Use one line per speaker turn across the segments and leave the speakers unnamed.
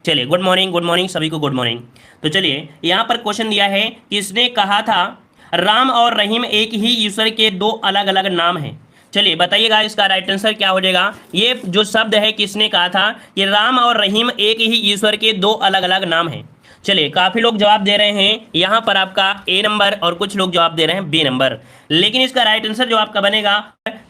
चलिए, good morning सभी को, गुड मॉर्निंग। तो चलिए, यहाँ पर क्वेश्चन दिया है, किसने कहा था राम और रहीम एक ही ईश्वर के दो अलग अलग नाम हैं। चलिए बताइएगा इसका राइट आंसर क्या हो जाएगा। ये जो शब्द है, किसने कहा था कि राम और रहीम एक ही ईश्वर के दो अलग अलग नाम हैं। चलिए, काफी लोग जवाब दे रहे हैं यहाँ पर आपका ए नंबर, और कुछ लोग जवाब दे रहे हैं बी नंबर। लेकिन इसका राइट आंसर जो आपका बनेगा,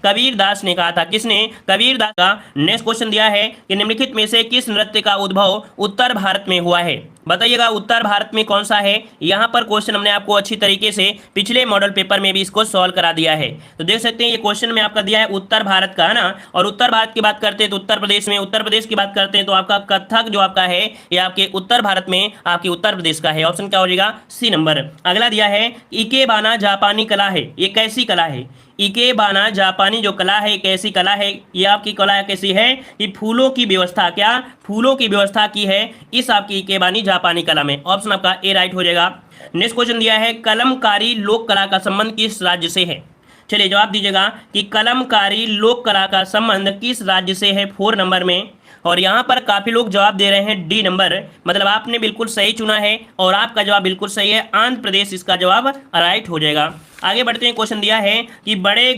कबीर दास ने कहा था। किसने? कबीर दास का। नेक्स्ट क्वेश्चन दिया है कि निम्नलिखित में से किस नृत्य का उद्भव उत्तर भारत में हुआ है। बताइएगा उत्तर भारत में कौन सा है। यहाँ पर क्वेश्चन हमने आपको अच्छी तरीके से पिछले मॉडल पेपर में भी इसको सॉल्व करा दिया है। तो देख सकते हैं ये क्वेश्चन में आपका दिया है उत्तर भारत का, है ना। और उत्तर भारत की बात करते हैं तो उत्तर प्रदेश में, उत्तर प्रदेश की बात करते हैं तो आपका कथक जो आपका है ये आपके उत्तर भारत में, आपके उत्तर प्रदेश का है। ऑप्शन क्या हो जाएगा? C number. अगला दिया है इकेबाना जापानी कला है, ये कैसी कला है? इकेबाना जापानी जो कला है कैसी कला है? ये आपकी कला कैसी है? ये फूलों की व्यवस्था, क्या फूलों की व्यवस्था की है इस आपकी इकेबानी जापानी कला में। ऑप्शन आपका ए राइट हो जाएगा। नेक्स्ट क्वेश्चन दिया है कलमकारी लोक कला का संबंध किस राज्य से है। चलिए जवाब दीजिएगा कि कलमकारी लोक कला का संबंध किस राज्य से है, 4 नंबर में। और यहाँ पर काफी लोग जवाब दे रहे हैं डी नंबर, मतलब आपने बिल्कुल सही चुना है और आपका जवाब बिल्कुल सही है, आंध्र प्रदेश इसका जवाब राइट हो जाएगा। आगे बढ़ते हैं। क्वेश्चन दिया है कि बड़े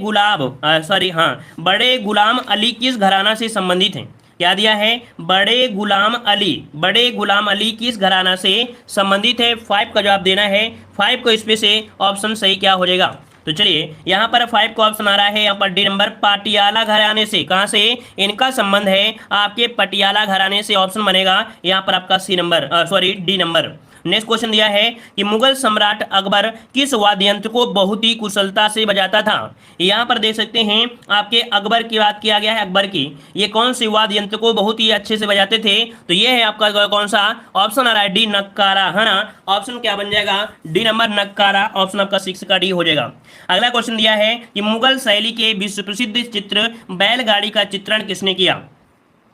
गुलाम अली किस घराना से संबंधित हैं। क्या दिया है? बड़े गुलाम अली किस घराना से संबंधित है। 5 का जवाब देना है। 5 को इसमें से ऑप्शन सही क्या हो जाएगा? तो चलिए यहाँ पर 5 को ऑप्शन आ रहा है, यहाँ पर डी नंबर, पाटियाला घराने से। कहाँ से इनका संबंध है? आपके पटियाला घराने से। ऑप्शन बनेगा यहाँ पर आपका C number, D number. Next question दिया है कि मुगल सम्राट अकबर किस वाद्य यंत्र को बहुत ही कुशलता से बजाता था। यहाँ पर देख सकते हैं आपके अकबर की बात किया गया है, अकबर की। ये कौन से वाद्य यंत्र को बहुत ही अच्छे से बजाते थे? तो ये है आपका कौन सा? ऑप्शन आ रहा है डी नक्कारा, है ना। ऑप्शन क्या बन जाएगा? D number नक्कारा। ऑप्शन आपका 6 का डी हो जाएगा। अगला क्वेश्चन दिया है कि मुगल शैली के विश्व प्रसिद्ध चित्र बैलगाड़ी का चित्रण किसने किया।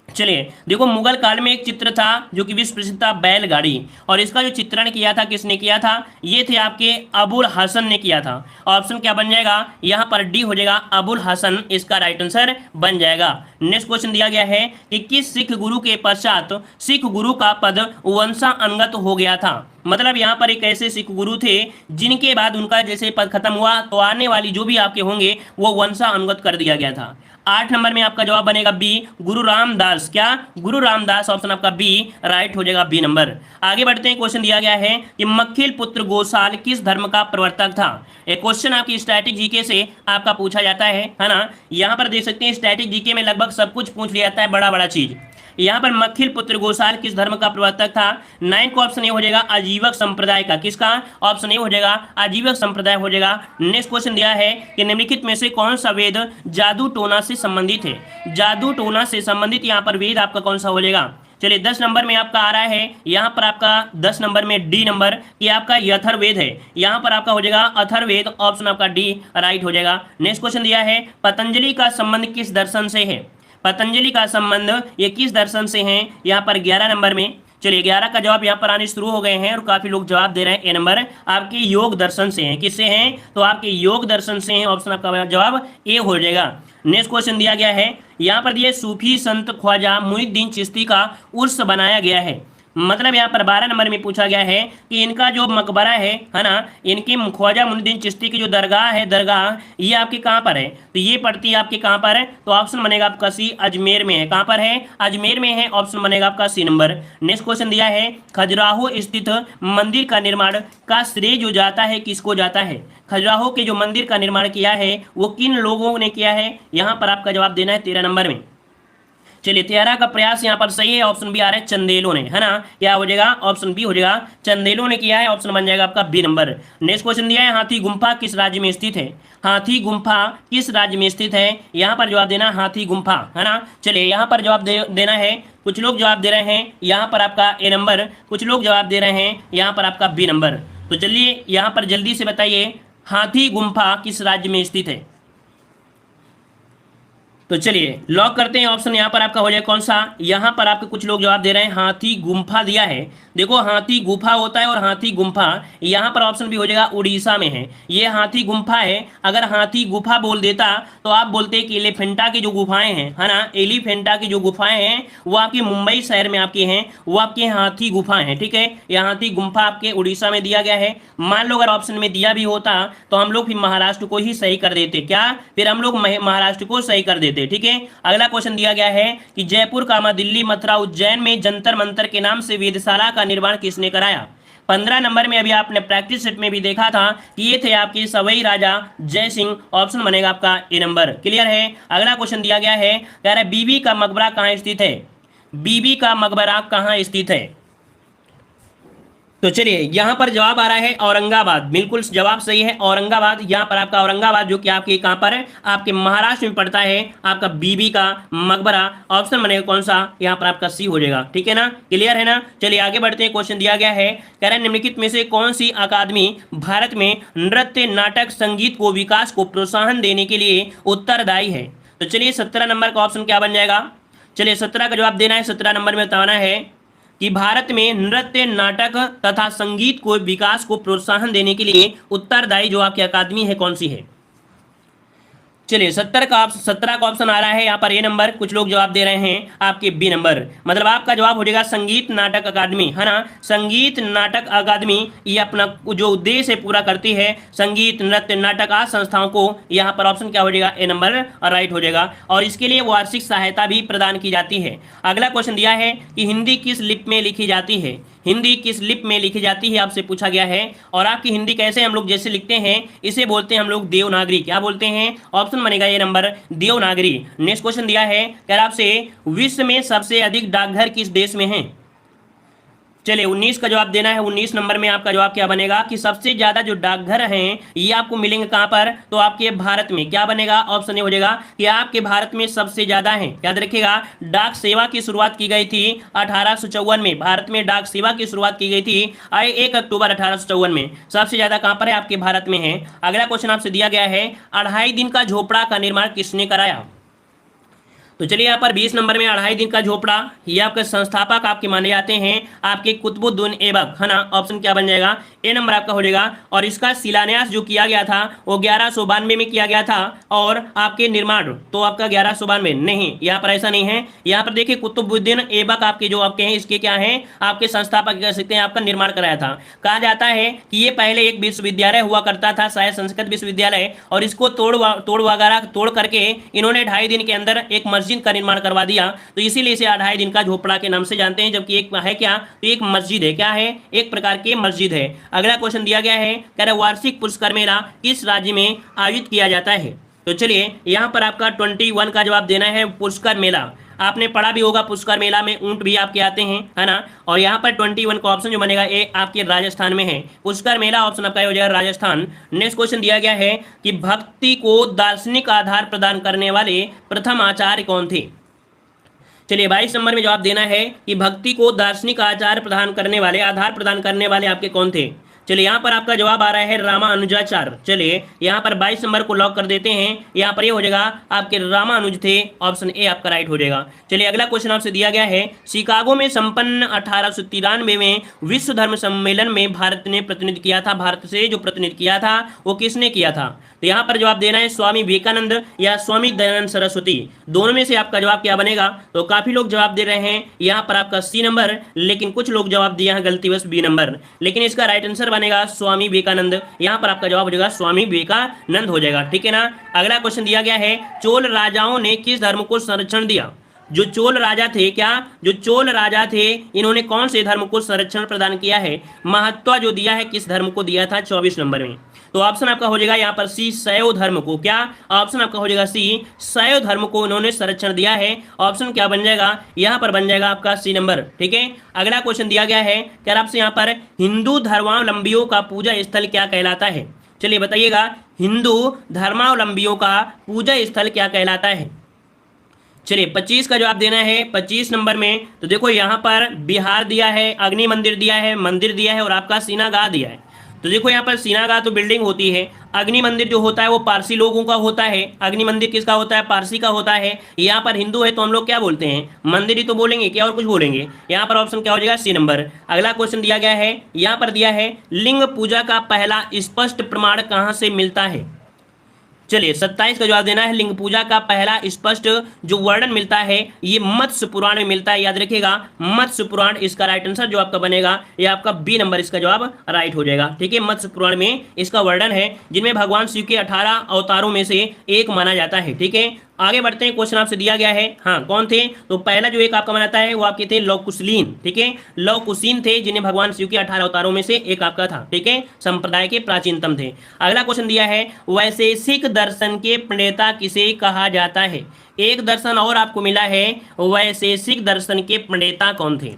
चलिए देखो, मुगल काल में एक चित्र था जो कि विश्व प्रसिद्ध था, बैलगाड़ी, और इसका जो चित्रण किया था किसने किया था? ये थे आपके अबुल हसन ने किया था। ऑप्शन क्या बन जाएगा? यहाँ पर डी हो जाएगा, अबुल हसन इसका राइट आंसर बन जाएगा। नेक्स्ट क्वेश्चन दिया गया है कि किस सिख गुरु के पश्चात सिख गुरु का पद वंशानुगत हो गया था। मतलब यहाँ पर एक ऐसे सिख गुरु थे जिनके बाद उनका जैसे पद खत्म हुआ तो आने वाली जो भी आपके होंगे वो वंशानुगत कर दिया गया था। 8 नंबर में आपका जवाब बनेगा बी, गुरु रामदास। क्या? गुरु रामदास। ऑप्शन आपका बी राइट हो जाएगा, बी नंबर। आगे बढ़ते हैं। क्वेश्चन दिया गया है कि मक्खिल पुत्र गोसाल किस धर्म का प्रवर्तक था। एक क्वेश्चन आपकी स्टैटिक जीके से आपका पूछा जाता है ना। यहाँ पर देख सकते हैं स्टैटिक जीके में लगभग सब कुछ पूछ लिया जाता है, बड़ा बड़ा चीज। यहाँ पर मक्खिल पुत्र गोसाल किस धर्म का प्रवर्तक था। 9 को ऑप्शन ए हो जाएगा, आजीवक संप्रदाय का। किसका? ऑप्शन ए हो जाएगा, आजीवक संप्रदाय हो जाएगा। नेक्स्ट क्वेश्चन दिया है कि निम्नलिखित में से कौन सा वेद जादू टोना से संबंधित है। जादू टोना से संबंधित यहाँ पर वेद आपका कौन सा हो जाएगा? चलिए 10 नंबर में आपका आ रहा है, यहाँ पर आपका 10 नंबर में डी नंबर, ये आपका अथर्ववेद है। यहाँ पर आपका हो जाएगा अथर्ववेद। ऑप्शन आपका डी राइट हो जाएगा। नेक्स्ट क्वेश्चन दिया है पतंजलि का संबंध किस दर्शन से है। पतंजलि का संबंध ये किस दर्शन से है। यहाँ पर 11 नंबर में। चलिए 11 का जवाब यहाँ पर आने शुरू हो गए हैं और काफी लोग जवाब दे रहे हैं। ए नंबर आपके योग दर्शन से हैं। किससे हैं? तो आपके योग दर्शन से हैं। ऑप्शन आपका जवाब ए हो जाएगा। नेक्स्ट क्वेश्चन दिया गया है, यहाँ पर दिया सूफी संत ख्वाजा मुइनुद्दीन चिश्ती का उर्स बनाया गया है। मतलब यहाँ पर 12 नंबर में पूछा गया है कि इनका जो मकबरा है ना, इनकी ख्वाजा मुइनुद्दीन चिश्ती की जो दरगाह है, दरगाह ये आपके कहाँ पर है? तो ये पड़ती है आपके कहाँ पर है? तो ऑप्शन बनेगा आपका सी, अजमेर में है। कहाँ पर है? अजमेर में है। ऑप्शन बनेगा आपका सी नंबर। नेक्स्ट क्वेश्चन दिया है खजुराहो स्थित मंदिर का निर्माण का श्रेय जो जाता है किसको जाता है। खजुराहो के जो मंदिर का निर्माण किया है वो किन लोगों ने किया है। यहाँ पर आपका जवाब देना है 13 नंबर में। चलिए 13 का प्रयास यहाँ पर सही है। ऑप्शन बी आ रहा है चंदेलों ने, है ना। क्या हो जाएगा? ऑप्शन बी हो जाएगा, चंदेलों ने किया है। ऑप्शन बन जाएगा आपका बी नंबर। नेक्स्ट क्वेश्चन दिया है हाथी गुम्फा किस राज्य में स्थित है। हाथी गुम्फा किस राज्य में स्थित है। यहाँ पर जवाब देना हाथी गुम्फा, है ना। चलिए यहाँ पर जवाब देना है, कुछ लोग जवाब दे रहे हैं यहाँ पर आपका ए नंबर, कुछ लोग जवाब दे रहे हैं यहाँ पर आपका बी नंबर। तो चलिए यहाँ पर जल्दी से बताइए हाथी गुम्फा किस राज्य में स्थित है। तो चलिए लॉक करते हैं ऑप्शन। यहाँ पर आपका हो जाए कौन सा, यहाँ पर आपके कुछ लोग जवाब दे रहे हैं हाथी गुम्फा दिया है। देखो हाथी गुफा होता है और हाथी गुम्फा, यहाँ पर ऑप्शन भी हो जाएगा उड़ीसा में है, ये हाथी गुम्फा है। अगर हाथी गुफा बोल देता तो आप बोलते कि एलिफेंटा की जो गुफाएं हैं, है ना, एलिफेंटा की जो गुफाएं हैं वो आपकी मुंबई शहर में आपकी हैं, वो आपके हाथी गुफाएं हैं, ठीक है। ये हाथी गुम्फा आपके उड़ीसा में दिया गया है। मान लो अगर ऑप्शन में दिया भी होता तो हम लोग फिर महाराष्ट्र को ही सही कर देते, क्या फिर हम लोग महाराष्ट्र को सही कर देते, ठीक है। अगला क्वेश्चन दिया गया है कि जयपुर, कामा दिल्ली, मथुरा, उज्जैन में जंतर मंतर के नाम से वेधशाला का निर्माण किसने कराया। 15 नंबर में अभी आपने प्रैक्टिस सेट में भी देखा था कि ये थे आपके सवई राजा जय सिंह, ऑप्शन बनेगा आपका ए नंबर। क्लियर है। अगला क्वेश्चन दिया गया है, कह रहा है बीबी का मकबरा कहाँ स्थित है। बीबी का मकबरा कहाँ स्थित है। तो चलिए यहां पर जवाब आ रहा है औरंगाबाद, बिल्कुल जवाब सही है औरंगाबाद। यहां पर आपका औरंगाबाद जो कि आपके कहां पर है, आपके महाराष्ट्र में पड़ता है, आपका बीबी का मकबरा, ऑप्शन बनेगा कौन सा, यहां पर आपका सी हो जाएगा, ठीक है ना। क्लियर है ना। चलिए आगे बढ़ते हैं। क्वेश्चन दिया गया है, कह रहे हैं निम्नलिखित में से कौन सी अकादमी भारत में नृत्य, नाटक, संगीत को विकास को प्रोत्साहन देने के लिए उत्तरदायी है। तो चलिए 17 नंबर का ऑप्शन क्या बन जाएगा। चलिए 17 का जवाब देना है, 17 नंबर में बताना है कि भारत में नृत्य, नाटक तथा संगीत को विकास को प्रोत्साहन देने के लिए उत्तरदायी जो आपकी अकादमी है कौन सी है। चलिए 17 का ऑप्शन आ रहा है यहाँ पर ए नंबर, कुछ लोग जवाब दे रहे हैं आपके बी नंबर, मतलब आपका जवाब हो जाएगा संगीत नाटक अकादमी, है ना। संगीत नाटक अकादमी ये अपना जो उद्देश्य पूरा करती है, संगीत, नृत्य, नाटक आदि संस्थाओं को, यहाँ पर ऑप्शन क्या हो जाएगा ए नंबर राइट हो जाएगा। और इसके लिए वार्षिक सहायता भी प्रदान की जाती है। अगला क्वेश्चन दिया है कि हिंदी किस लिपि में लिखी जाती है। हिंदी किस लिपि में लिखी जाती है आपसे पूछा गया है। और आपकी हिंदी कैसे हम लोग जैसे लिखते हैं, इसे बोलते हैं हम लोग देवनागरी। क्या बोलते हैं, ऑप्शन बनेगा ये नंबर देवनागरी। नेक्स्ट क्वेश्चन दिया है, कह रहा आपसे विश्व में सबसे अधिक डाकघर किस देश में है। चलिए 19 का जवाब देना है। 19 नंबर में आपका जवाब क्या बनेगा कि सबसे ज्यादा जो डाकघर हैं ये आपको मिलेंगे कहां पर, तो आपके भारत में। क्या बनेगा, ऑप्शन ए हो जाएगा कि आपके भारत में सबसे ज्यादा हैं। याद रखिएगा डाक सेवा की शुरुआत की गई थी 1854 में, भारत में डाक सेवा की शुरुआत की गई थी 1 अक्टूबर 1854 में। सबसे ज्यादा कहां पर है, आपके भारत में है। अगला क्वेश्चन आपसे दिया गया है, 2.5 दिन का झोपड़ा का निर्माण किसने कराया। तो चलिए यहाँ पर 20 नंबर में 2.5 दिन का झोपड़ा, ये आपके संस्थापक आपके माने जाते हैं आपके कुतुबुद्दीन ऐबक, है ना। ऑप्शन क्या बन जाएगा, ए नंबर आपका हो जाएगा। और इसका शिलान्यास जो किया गया था वो 1192 में किया गया था, और आपके निर्माण तो आपका 1192 नहीं, यहाँ पर ऐसा नहीं है। यहाँ पर देखिए कुतुबुद्दीन ऐबक आपके जो आपके हैं, इसके क्या है, आपके संस्थापक कह सकते हैं, आपका निर्माण कराया था। कहा जाता है कि ये पहले एक विश्वविद्यालय हुआ करता था, शायद संस्कृत विश्वविद्यालय, और इसको तोड़ करके इन्होंने 2.5 दिन के अंदर एक मस्जिद का निर्माण करवा दिया, तो इसीलिए इसे 2.5 दिन का झोपड़ा के नाम से जानते हैं। जबकि एक है क्या, तो एक मस्जिद है, क्या है, एक प्रकार की मस्जिद है। अगला क्वेश्चन दिया गया है, कह रहा वार्षिक पुरस्कार मेला किस राज्य में आयोजित किया जाता है। तो चलिए यहां पर आपका 21 का जवाब देना है। पुरस्कार मेला आपने पढ़ा भी होगा, पुरस्कार मेला में ऊंट भी आपके आते हैं, है ना। और यहाँ पर 21 का ऑप्शन जो बनेगा ए आपके राजस्थान में है। पुरस्कार मेला ऑप्शन आपका हो जाएगा राजस्थान। नेक्स्ट क्वेश्चन दिया गया है कि भक्ति को दार्शनिक आधार प्रदान करने वाले प्रथम आचार्य कौन थे। चलिए 22 नंबर में जवाब देना है कि भक्ति को दार्शनिक आधार प्रदान करने वाले आपके कौन थे। चलिए यहाँ पर आपका जवाब आ रहा है रामानुजाचार्य। चलिए यहाँ पर 22 नंबर को लॉक कर देते हैं। यहाँ पर ये हो जाएगा आपके रामानुज थे, ऑप्शन ए आपका राइट हो जाएगा। चलिए अगला क्वेश्चन आपसे दिया गया है, शिकागो में संपन्न 1893 में विश्व धर्म सम्मेलन में भारत ने प्रतिनिधित्व किया था, भारत से जो प्रतिनिधित्व किया था वो किसने किया था। तो यहाँ पर जवाब देना है स्वामी विवेकानंद या स्वामी दयानंद सरस्वती, दोनों में से आपका जवाब क्या बनेगा। तो काफी लोग जवाब दे रहे हैं यहाँ पर आपका सी नंबर, लेकिन कुछ लोग जवाब दिया है गलतीवश बी नंबर, लेकिन इसका राइट आंसर बनेगा स्वामी विवेकानंद। यहाँ पर आपका जवाब हो जाएगा स्वामी विवेकानंद हो जाएगा, ठीक है ना। अगला क्वेश्चन दिया गया है, चोल राजाओं ने किस धर्म को संरक्षण दिया। जो चोल राजा थे, जो चोल राजा थे, इन्होंने कौन से धर्म को संरक्षण प्रदान किया है, महत्व जो दिया है किस धर्म को दिया था 24 नंबर में। तो ऑप्शन आपका हो जाएगा यहाँ पर सी शैव धर्म को। क्या ऑप्शन आपका हो जाएगा सी शैव धर्म को उन्होंने संरक्षण दिया है। ऑप्शन क्या बन जाएगा, यहाँ पर बन जाएगा आपका सी नंबर, ठीक है। अगला क्वेश्चन दिया गया है, क्या आपसे यहाँ पर हिंदू धर्मावलंबियों का पूजा स्थल क्या कहलाता है। चलिए बताइएगा, हिंदू धर्मावलंबियों का पूजा स्थल क्या कहलाता है। चलिए 25 का जवाब देना है। 25 नंबर में तो देखो यहाँ पर बिहार दिया है, अग्नि मंदिर दिया है, और आपका सिनागाह दिया है। तो देखो यहाँ पर सीनागाह तो बिल्डिंग होती है, अग्नि मंदिर जो होता है वो पारसी लोगों का होता है, अग्नि मंदिर किसका होता है, पारसी का होता है। यहाँ पर हिंदू है तो हम लोग क्या बोलते हैं, मंदिर ही तो बोलेंगे, क्या और कुछ बोलेंगे। यहाँ पर ऑप्शन क्या हो जाएगा, सी नंबर। अगला क्वेश्चन दिया गया है, यहाँ पर दिया है लिंग पूजा का पहला स्पष्ट प्रमाण कहाँ से मिलता है। चलिए 27 का जवाब देना है। लिंग पूजा का पहला स्पष्ट जो वर्णन मिलता है ये मत्स्य पुराण में मिलता है, याद रखिएगा मत्स्य पुराण इसका राइट आंसर जो आपका बनेगा ये आपका बी नंबर इसका जवाब राइट हो जाएगा। ठीक है, मत्स्य पुराण में इसका वर्णन है जिनमें भगवान शिव के 18 अवतारों में से एक माना जाता है। ठीक है, आगे बढ़ते हैं, क्वेश्चन आपसे दिया गया है, हाँ कौन थे, तो पहला जो एक आपका बनाता है वो आपके थे लव कुशलीन। ठीक है, लव कुशीन थे जिन्हें भगवान शिव के 18 अवतारों में से एक आपका था। ठीक है, संप्रदाय के प्राचीनतम थे। अगला क्वेश्चन दिया है, वैशेषिक दर्शन के प्रणेता किसे कहा जाता है। एक दर्शन और आपको मिला है, वैशेषिक दर्शन के प्रणेता कौन थे।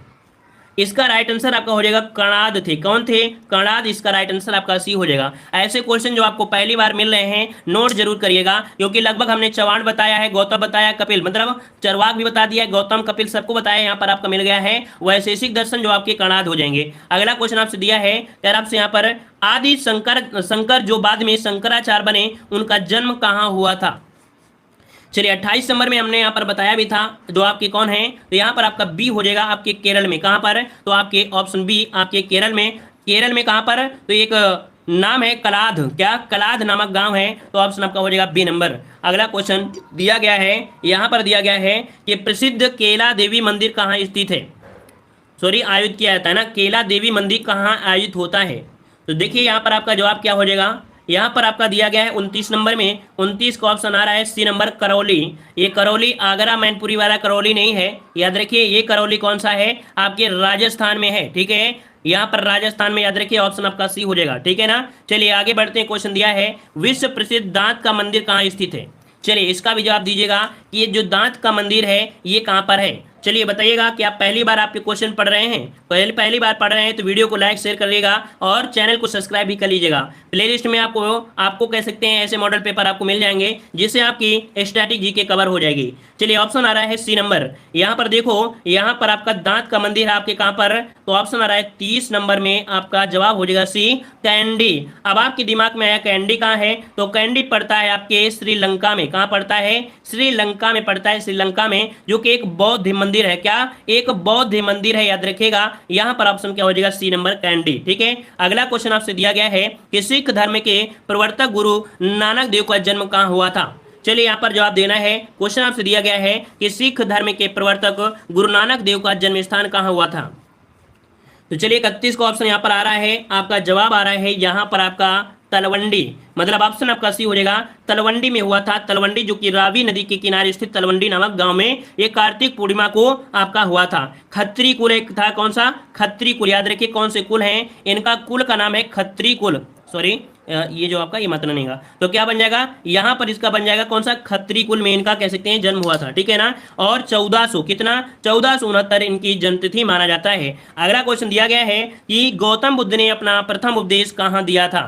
इसका राइट आंसर आपका हो जाएगा कणाद थे। कौन थे, कणाद, इसका राइट आंसर आपका सी हो जाएगा। ऐसे क्वेश्चन जो आपको पहली बार मिल रहे हैं नोट जरूर करिएगा, क्योंकि लगभग हमने चौहान बताया है, गौतम बताया, कपिल मतलब चरवाक भी बता दिया, गौतम कपिल सबको बताया, यहाँ पर आपका मिल गया है वैशेषिक दर्शन जो आपके कणाद हो जाएंगे। अगला क्वेश्चन आपसे दिया है, यार आपसे यहाँ पर आदि शंकर जो बाद में शंकराचार्य बने उनका जन्म कहाँ हुआ था। चलिए 28 नंबर में हमने यहाँ पर बताया भी था, जो आपके कौन है, तो यहाँ पर आपका बी हो जाएगा, आपके केरल में। कहाँ पर, तो आपके ऑप्शन बी आपके केरल में। केरल में कहाँ पर, तो एक नाम है कलाध, क्या कलाध नामक गांव है, तो ऑप्शन आपका हो जाएगा बी नंबर। अगला क्वेश्चन दिया गया है, यहाँ पर दिया गया है कि प्रसिद्ध केला देवी मंदिर कहाँ स्थित है, सॉरी आयोजित किया जाता है ना, केला देवी मंदिर कहाँ आयोजित होता है। तो देखिए यहाँ पर आपका जवाब क्या हो जाएगा, यहाँ पर आपका दिया गया है 29 नंबर में, 29 का ऑप्शन आ रहा है सी नंबर करौली। ये करौली आगरा मैनपुरी वाला करौली नहीं है, याद रखिए ये करौली कौन सा है, आपके राजस्थान में है। ठीक है, यहाँ पर राजस्थान में, याद रखिए ऑप्शन आपका सी हो जाएगा। ठीक है ना, चलिए आगे बढ़ते हैं। क्वेश्चन दिया है, विश्व प्रसिद्ध दांत का मंदिर कहाँ स्थित है। चलिए इसका भी जवाब दीजिएगा कि ये जो दांत का मंदिर है ये कहाँ पर है। चलिए बताइएगा कि आप पहली बार आपके क्वेश्चन पढ़ रहे हैं, पहली बार पढ़ रहे हैं तो वीडियो को लाइक शेयर करिएगा और चैनल को सब्सक्राइब भी कर लीजिएगा। प्लेलिस्ट में आपको कह सकते हैं ऐसे मॉडल पेपर आपको मिल जाएंगे जिससे आपकी स्टैटिक जीके कवर हो जाएगी। चलिए ऑप्शन आ रहा है सी नंबर। यहाँ पर देखो, यहाँ पर आपका दांत का मंदिर है आपके कहाँ पर, तो ऑप्शन आ रहा है 30 नंबर में आपका जवाब हो जाएगा सी कैंडी। अब आपके दिमाग में आया कैंडी कहाँ है, तो कैंडी पड़ता है आपके श्रीलंका में। कहाँ पड़ता है, श्रीलंका में पड़ता है, श्रीलंका में, जो कि एक बौद्ध मंदिर है। क्या, एक बौद्ध मंदिर है, याद रखिएगा। यहाँ पर ऑप्शन क्या हो जाएगा, सी नंबर कैंडी। ठीक है, अगला क्वेश्चन आपसे दिया गया है कि सिख धर्म के प्रवर्तक गुरु नानक देव का जन्म कहाँ हुआ था। चलिए यहाँ पर जवाब देना है। क्वेश्चन आपसे दिया गया है कि सिख धर्म के प्रवर्तक गुरु नानक देव का जन्म स्थान कहाँ हुआ था। तो चलिए 31 का ऑप्शन यहाँ पर आ रहा है, आपका जवाब आ रहा है यहाँ पर आपका तलवंडी, मतलब ऑप्शन आपका सी हो जाएगा, तलवंडी में हुआ था। तलवंडी जो कि रावी नदी के किनारे स्थित तलवंडी नामक गांव में ये कार्तिक पूर्णिमा को आपका हुआ था। खत्री कुल एक था, कौन सा, खत्री कुल, याद रखिए कौन से कुल हैं, इनका कुल का नाम है खत्री कुल। सॉरी ये जो आपका ये मतलब नहीं है, तो क्या बन जाएगा, यहाँ पर इसका बन जाएगा कौन सा, खत्री कुल में इनका कह सकते हैं जन्म हुआ था। ठीक है ना, और 1400 कितना, 1469 इनकी जन्मतिथि माना जाता है। अगला क्वेश्चन दिया गया है कि गौतम बुद्ध ने अपना प्रथम उपदेश कहाँ दिया था।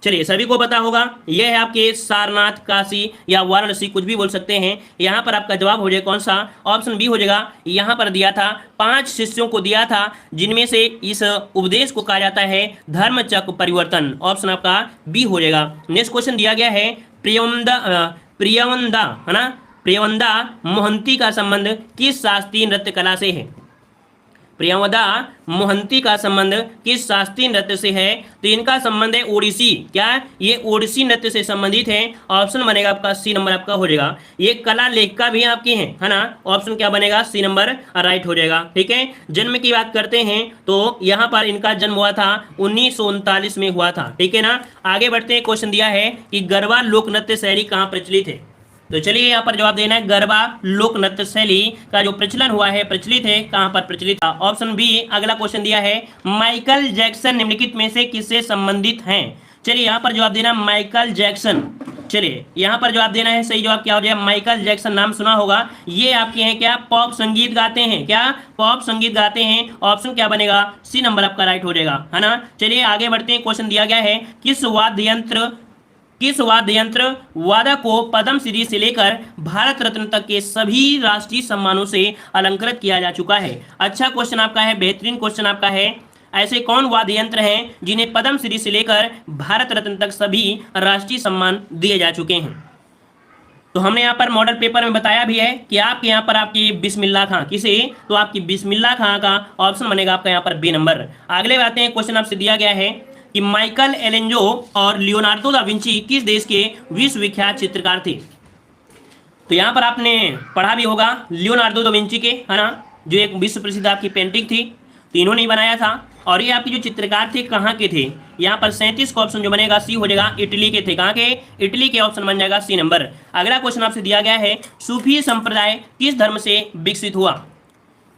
चलिए सभी को पता होगा, यह है आपके सारनाथ, काशी या वाराणसी, कुछ भी बोल सकते हैं। यहाँ पर आपका जवाब हो जाएगा कौन सा, ऑप्शन बी हो जाएगा। यहाँ पर दिया था 5 शिष्यों को दिया था, जिनमें से इस उपदेश को कहा जाता है धर्मचक्र परिवर्तन। ऑप्शन आपका बी हो जाएगा। नेक्स्ट क्वेश्चन दिया गया है, प्रियवंदा है ना, प्रियवंदा मोहंती का संबंध किस शास्त्रीय नृत्य कला से है। प्रियंवदा मोहंती का संबंध किस शास्त्रीय नृत्य से है, तो इनका संबंध है ओडिसी। क्या, ये ओडिसी नृत्य से संबंधित है। ऑप्शन बनेगा आपका सी नंबर आपका हो जाएगा। ये कला लेखिका भी आपकी है ना, ऑप्शन क्या बनेगा, सी नंबर राइट हो जाएगा। ठीक है, जन्म की बात करते हैं तो यहाँ पर इनका जन्म हुआ था 1939 में हुआ था। ठीक है ना, आगे बढ़ते हैं। क्वेश्चन दिया है कि गरबा लोक नृत्य शैली कहाँ प्रचलित है। तो चलिए यहाँ पर जवाब देना है, गरबा लोक नृत्य शैली का जो प्रचलन हुआ है, प्रचलित है, कहाँ पर प्रचलित था। Option B. अगला क्वेश्चन दिया है, माइकल जैक्सन निम्नलिखित में से किससे संबंधित हैं। चलिए यहाँ पर जवाब देना माइकल जैक्सन। चलिए यहाँ पर जवाब देना है, सही जवाब क्या हो जाएगा, माइकल जैक्सन, नाम सुना होगा। ये आपके हैं क्या, पॉप संगीत गाते हैं, क्या पॉप संगीत गाते हैं। ऑप्शन क्या बनेगा, सी नंबर आपका राइट हो जाएगा, है ना। चलिए आगे बढ़ते हैं। क्वेश्चन दिया गया है, किस वाद्य यंत्र वादक को पद्मश्री से लेकर भारत रत्न तक के सभी राष्ट्रीय सम्मानों से अलंकृत किया जा चुका है। अच्छा क्वेश्चन आपका है, बेहतरीन क्वेश्चन आपका है। ऐसे कौन वाद्य यंत्र हैं जिन्हें पद्मश्री से लेकर भारत रत्न तक सभी राष्ट्रीय सम्मान दिए जा चुके हैं? तो हमने यहाँ पर मॉडल पेपर में बताया भी है कि आपके यहाँ पर आपकी बिस्मिल्लाह खां किसे, तो आपकी बिस्मिल्लाह खां का ऑप्शन बनेगा आपका यहाँ पर बी नंबर। अगले बातें हैं, क्वेश्चन आपसे दिया गया है कि माइकल एलेंजो और लियोनार्डो दा विंची किस देश के विश्वविख्यात चित्रकार थे? तो यहाँ पर आपने पढ़ा भी होगा लियोनार्डो दा विंची के, है ना, जो एक विश्व प्रसिद्ध आपकी पेंटिंग थी, तो इन्होंने ही बनाया था। और ये आपके जो चित्रकार थे कहाँ के थे? यहाँ पर 37 का ऑप्शन जो बनेगा सी हो जाएगा, इटली के थे। कहाँ के? इटली के, ऑप्शन बन जाएगा सी नंबर। अगला क्वेश्चन आपसे दिया गया है सूफी संप्रदाय किस धर्म से विकसित हुआ?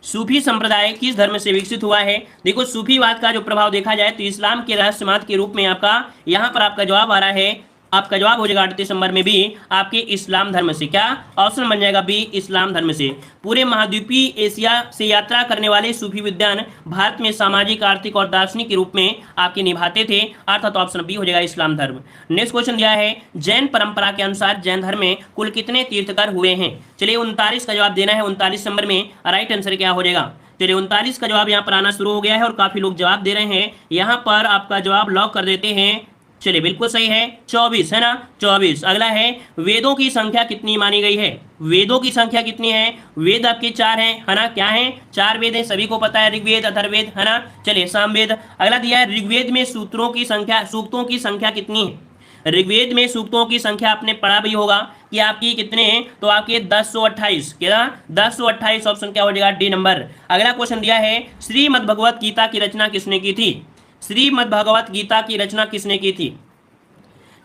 सूफी संप्रदाय किस धर्म से विकसित हुआ है? देखो सूफीवाद का जो प्रभाव देखा जाए तो इस्लाम के रहस्यवाद के रूप में आपका यहाँ पर आपका जवाब आ रहा है, आपका जवाब हो जाएगा 38 नंबर में भी आपके इस्लाम धर्म से। क्या ऑप्शन बन जाएगा? बी, इस्लाम धर्म से। पूरे महाद्वीपीय एशिया से यात्रा करने वाले सूफी विद्वान भारत में सामाजिक, आर्थिक और दार्शनिक के रूप में आपके निभाते थे, अर्थात ऑप्शन बी हो जाएगा इस्लाम धर्म। नेक्स्ट क्वेश्चन दिया है जैन परंपरा के अनुसार जैन धर्म में कुल कितने तीर्थकर हुए हैं? चलिए 39 का जवाब देना है। 39 नंबर में राइट आंसर क्या हो जाएगा? चलिए 39 का जवाब यहाँ पर आना शुरू हो गया है और काफी लोग जवाब दे रहे हैं। यहाँ पर आपका जवाब लॉक कर देते हैं। चलिए बिल्कुल सही है, 24 है ना, 24। अगला है वेदों की संख्या कितनी मानी गई है? वेदों की संख्या कितनी है? वेद आपके 4 हैं, है ना, क्या है? 4 वेद हैं, सभी को पता है, ऋग्वेद, अथर्ववेद, है ना। चलिए सामवेद। अगला दिया है ऋग्वेद में सूत्रों की संख्या, सूक्तों की संख्या कितनी है? ऋग्वेद में सूक्तों की संख्या आपने पढ़ा भी होगा कि आपकी कितने हैं, तो आपके 1028। क्या? 1028, ऑप्शन क्या हो जाएगा? D number. अगला क्वेश्चन दिया है श्रीमद् भगवत गीता की रचना किसने की थी? श्रीमद् भगवत गीता की रचना किसने की थी?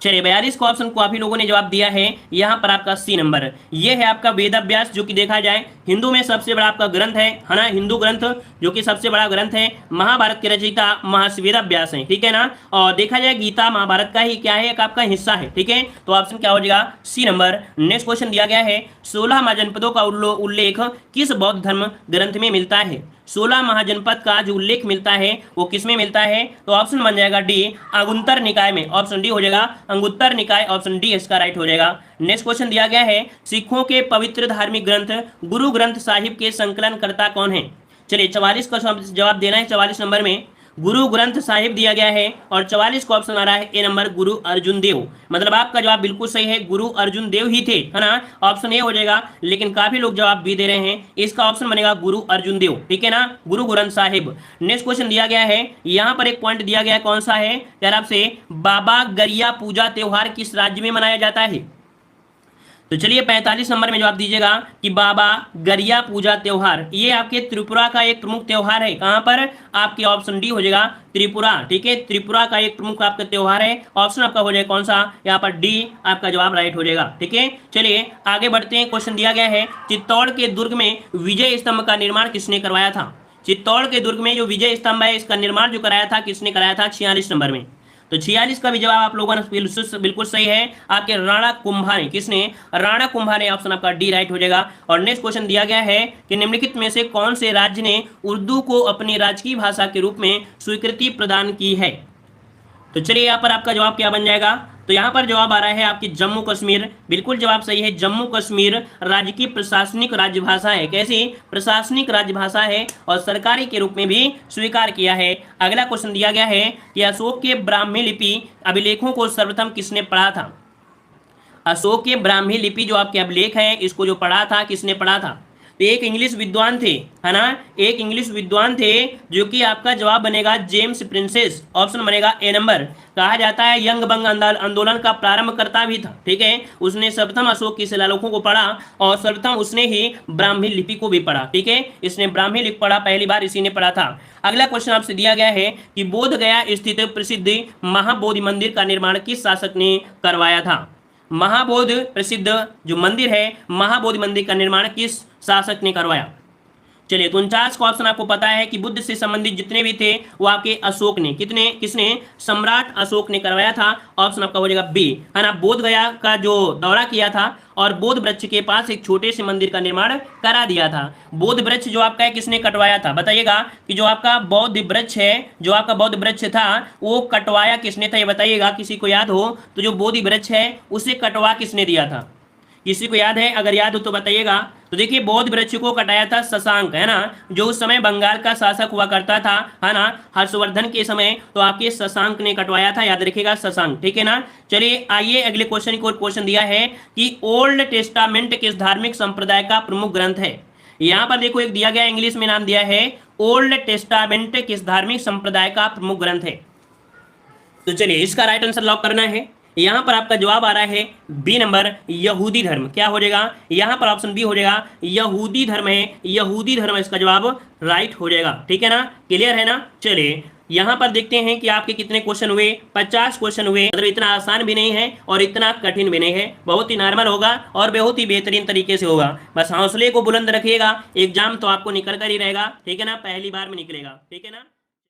चलिए 42 का ऑप्शन काफी लोगों ने जवाब दिया है, यहाँ पर आपका सी नंबर। ये है आपका वेदाभ्यास, जो कि देखा जाए हिंदू में सबसे बड़ा आपका ग्रंथ है ना, हिंदू ग्रंथ जो कि सबसे बड़ा ग्रंथ है। महाभारत के रचयिता महर्षि वेदाभ्यास है, ठीक है ना। और देखा जाए गीता महाभारत का ही क्या है, एक आपका हिस्सा है, ठीक है। तो ऑप्शन क्या हो जाएगा? C number. नेक्स्ट क्वेश्चन दिया गया है 16 महाजनपदों का उल्लेख किस बौद्ध धर्म ग्रंथ में मिलता है? 16 महाजनपद का जो उल्लेख मिलता है वो किसमें मिलता है? तो ऑप्शन बन जाएगा डी, अंगुत्तर निकाय में। ऑप्शन डी हो जाएगा अंगुत्तर निकाय, ऑप्शन डी इसका राइट हो जाएगा। नेक्स्ट क्वेश्चन दिया गया है सिखों के पवित्र धार्मिक ग्रंथ गुरु ग्रंथ साहिब के संकलनकर्ता कौन है? चलिए 44 का जवाब देना है। 44 नंबर में गुरु ग्रंथ साहिब दिया गया है और 44 का ऑप्शन आ रहा है ए नंबर, गुरु अर्जुन देव। मतलब आपका जवाब बिल्कुल सही है, गुरु अर्जुन देव ही थे, है ना, ऑप्शन ए हो जाएगा। लेकिन काफी लोग जवाब बी दे रहे हैं, इसका ऑप्शन बनेगा गुरु अर्जुन देव, ठीक है ना, गुरु ग्रंथ साहिब। नेक्स्ट क्वेश्चन दिया गया है, यहाँ पर एक पॉइंट दिया गया है, कौन सा है? यार आपसे बाबा गरिया पूजा त्योहार किस राज्य में मनाया जाता है? तो चलिए 45 नंबर में जवाब दीजिएगा कि बाबा गरिया पूजा त्योहार ये आपके त्रिपुरा का एक प्रमुख त्योहार है। कहां पर? आपके ऑप्शन डी हो जाएगा त्रिपुरा, ठीक है, त्रिपुरा का एक प्रमुख आपका त्योहार है। ऑप्शन आपका हो जाएगा कौन सा? यहाँ पर डी आपका जवाब राइट हो जाएगा, ठीक है। चलिए आगे बढ़ते हैं। क्वेश्चन दिया गया है चित्तौड़ के दुर्ग में विजय स्तंभ का निर्माण किसने करवाया था? चित्तौड़ के दुर्ग में जो विजय स्तंभ है इसका निर्माण जो कराया था किसने कराया था? 46 नंबर में। तो 46 का भी जवाब आप लोगों ने बिल्कुल सही है, आपके राणा कुंभा ने। किसने? राणा कुंभा ने, ऑप्शन आपका डी राइट हो जाएगा। और नेक्स्ट क्वेश्चन दिया गया है कि निम्नलिखित में से कौन से राज्य ने उर्दू को अपनी राजकीय भाषा के रूप में स्वीकृति प्रदान की है? तो चलिए यहाँ पर आपका जवाब क्या बन जाएगा? तो यहाँ पर जवाब आ रहा है आपकी जम्मू कश्मीर। बिल्कुल जवाब सही है, जम्मू कश्मीर राज्य की प्रशासनिक राजभाषा है। कैसी? प्रशासनिक राजभाषा है और सरकारी के रूप में भी स्वीकार किया है। अगला क्वेश्चन दिया गया है कि अशोक के ब्राह्मी लिपि अभिलेखों को सर्वप्रथम किसने पढ़ा था? अशोक के ब्राह्मी लिपि जो आपके अभिलेख है इसको जो पढ़ा था, किसने पढ़ा था? तो एक इंग्लिश विद्वान थे, है ना, एक इंग्लिश विद्वान थे जो कि आपका जवाब बनेगा जेम्स प्रिंसेस, ऑप्शन बनेगा ए नंबर। कहा जाता है यंग बंग आंदोलन का प्रारंभकर्ता भी था, ठीक है। उसने सर्वप्रथम अशोक की शिलालेखों को पढ़ा और सर्वप्रथम उसने ही ब्राह्मी लिपि को भी पढ़ा, ठीक है। इसने ब्राह्मी लिपि पढ़ा, पहली बार इसी ने पढ़ा था। अगला क्वेश्चन आपसे दिया गया है कि बोध गया स्थित प्रसिद्ध महाबोधि मंदिर का निर्माण किस शासक ने करवाया था? महाबोध प्रसिद्ध जो मंदिर है, महाबोधि मंदिर का निर्माण किस शासक ने करवाया? चलिए 49 का ऑप्शन आपको पता है कि बुद्ध से संबंधित जितने भी थे वो आपके अशोक ने, किसने? सम्राट अशोक ने करवाया था। ऑप्शन आपका हो जाएगा बी, है ना। बोध गया का जो दौरा किया था और बोध वृक्ष के पास एक छोटे से मंदिर का निर्माण करा दिया था। बोध वृक्ष जो आपका है किसने कटवाया था? बताइएगा कि जो आपका बौद्ध वृक्ष है, जो आपका बौद्ध वृक्ष था वो कटवाया किसने था, ये बताइएगा। किसी को याद हो तो जो बोधि वृक्ष है उसे कटवा किसने दिया था? किसी को याद है? अगर याद हो तो बताइएगा। तो देखिए बोध वृक्ष को कटाया था शशांक, है ना, जो उस समय बंगाल का शासक हुआ करता था, है ना, हर्षवर्धन के समय, तो आपके शशांक ने कटवाया था, याद रखिएगा शशांक, ठीक है ना। चलिए आइए अगले क्वेश्चन को, क्वेश्चन दिया है कि ओल्ड टेस्टामेंट किस धार्मिक संप्रदाय का प्रमुख ग्रंथ है। यहां पर देखो एक दिया गया, इंग्लिश में नाम दिया है ओल्ड टेस्टामेंट किस धार्मिक संप्रदाय का प्रमुख ग्रंथ है। तो चलिए इसका राइट आंसर लॉक करना है। यहां पर आपका जवाब आ रहा है बी नंबर, यहूदी धर्म। क्या हो जाएगा? यहां पर ऑप्शन बी हो जाएगा, यहूदी धर्म है, यहूदी धर्म इसका जवाब राइट हो जाएगा, ठीक है ना, क्लियर है ना। चलिए यहां पर देखते हैं कि आपके कितने क्वेश्चन हुए। 50 क्वेश्चन हुए, मतलब इतना आसान भी नहीं है और इतना कठिन भी नहीं है, बहुत ही नॉर्मल होगा और बहुत ही बेहतरीन तरीके से होगा। बस हौसले को बुलंद रखिएगा, एग्जाम तो आपको निकल कर ही रहेगा, ठीक है ना, पहली बार में निकलेगा, ठीक है ना।